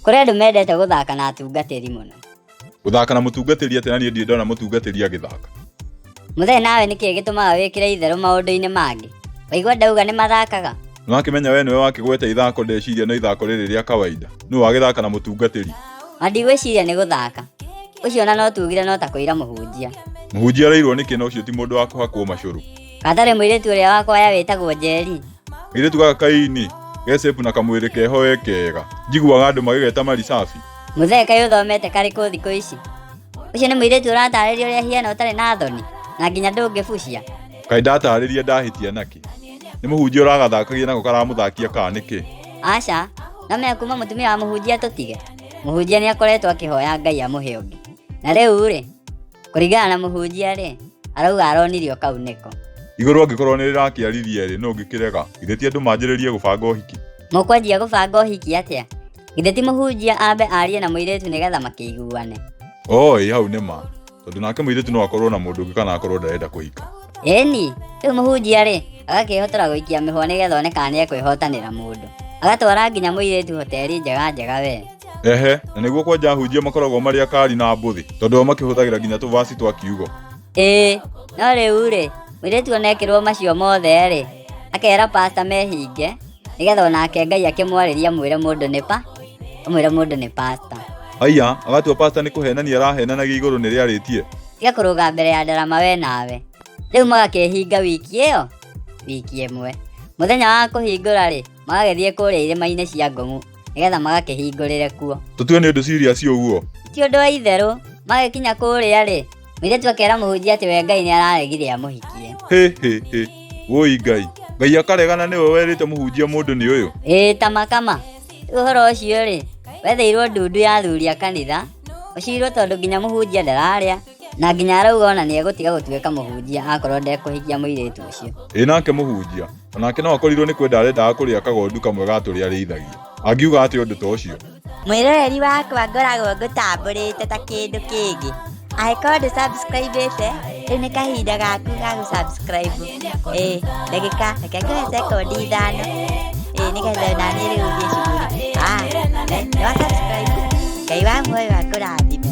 Kũrĩ andũ mendete gũthaka na atungatĩri mũno. Gũthaka na mũtungatĩri atĩ na niĩ ndirĩ ndona mũtungatĩri agĩthaka. Mũthee nawe nĩkĩ gĩtũmaga wĩkĩre itherũ maũndũ-inĩ mangĩ? Waigua ndauga nĩ mathakaga? Nĩwakĩmenya we nĩwe wakĩgweta ithako ndeciria no ithako rĩrĩ rĩa kawaida. Nũũ wagĩthaka na mũtungatĩri? Ndigwĩciria nĩ gũthaka. Ũcio na no tugire no ta kũira mũhunjia. Mũhunjia arairwo nĩkĩ na ũcio ti mũndũ wa kũhakwo macũrũ. Katarĩ mũirĩtu ũrĩa wakwa ya wĩtagwo Njeri. Mũirĩtu gaka kaini gecepu na kamwĩrĩ keho kega. Njiguaga andũ magĩgeta maricabi. Mũthee kaĩ ũthomete karĩkũ thikũ ici? Ũcio nĩ mũirĩtu ũratarĩria ũrĩa hiana ũtarĩ na thoni na nginya ndũngĩbucia. Kaĩ ndatarĩria ndahĩtia naki. Nĩ mũhunjia ũragathakagia nako karamũthakia kana nĩkĩ? Aca, no menya kuma mũtumia wa mũhunjia tũtige. Mũhunjia nĩ akoretwo akĩhoya Ngai amũhe ũngĩ. Na rĩu rĩ, kũringana na mũhunjia rĩ, arauga aronirio kau nĩko. Igũrũ angĩkorwo nĩ rĩrakĩaririe rĩ, no ngĩkĩrega. Githĩ ti andũ manjĩrĩrie gũbanga ũhiki. Mũkwanjia gũbanga ũhiki atĩa? Githĩ ti mũhunjia ambe arie na mũirĩtu nĩgetha makĩiguane. Oi, hau nĩ ma. Tondũ nake mũirĩtu no akorwo na mũndũ ũngĩ kana akorwo ndarenda kũhika. Ĩni, rĩu mũhunjia rĩ, agakĩhotera gũikia mĩhwa nĩgetha one kana nĩ ekwĩhotanĩra mũndũ. Agatwara nginya mũirĩtu hoteli njega we. Ehe, na nĩguo kwanja hunjia makoragwo marĩ akari na mbũthĩ, tondũ o makĩhũthagĩra nginya tũvaci twa kiugo. No rĩu rĩ, mũirĩtu onekĩrwo macio mothe rĩ, akera pastor mehinge, nĩgetha onake Ngai akĩmwarĩria mwĩre mũndũ nĩ pastor. Aya, agatua pastor nĩ kũhenania arahenanagia igũrũ nĩ rĩarĩtie. Tiga kũrũga mbere ya ndarama we nawe. Rĩu magakĩhinga wiki ĩmwe. Mũthenya wa kũhingũra rĩ, magagĩthiĩ kũrĩa irĩma-inĩ cia Ngong'u, nĩgetha magakĩhingũrĩre kuo. Tũtue nĩ ũndũ serious ũguo. Ti ũndũ wa itherũ, magĩkinya kũrĩa rĩ, mũirĩtu akera mũhunjia atĩ we Ngai nĩ araregire amũhikie. Woi Ngai akaregana nĩwe werĩte mũhunjia mũndũ nĩ ũyũ. Tamakama. Rĩu ũhoro ũcio rĩ, wetheirwo ndundu ya athuri a kanitha, ũcirwo tondũ nginya mũhunjia ndararĩa, na nginya arauga ona nĩ egũtiga gũtuĩka mũhunjia akorwo ndekũhikia mũirĩtu ũcio. Nake mũhunjia, onake no akorirwo nĩ kwenda arendaga kũrĩa kagondu kamwe ga tũrĩa arĩithagia. Angiuga atĩ ũndũ ta ũcio. Mwĩroreri wakwa ngoragwo ngũtambũrĩte ta kĩndũ kĩngĩ. Angĩkorwo ndũ-subscribe-ĩte, rĩu nĩ kahinda gaku ga gũ-subscribe. Ndagĩka, reke ngoe sekondi 5. Nĩgetha naniĩ rĩu thiĩ cuguri. Nĩ wa subscribe. Ngai wa muoyo akũrathime.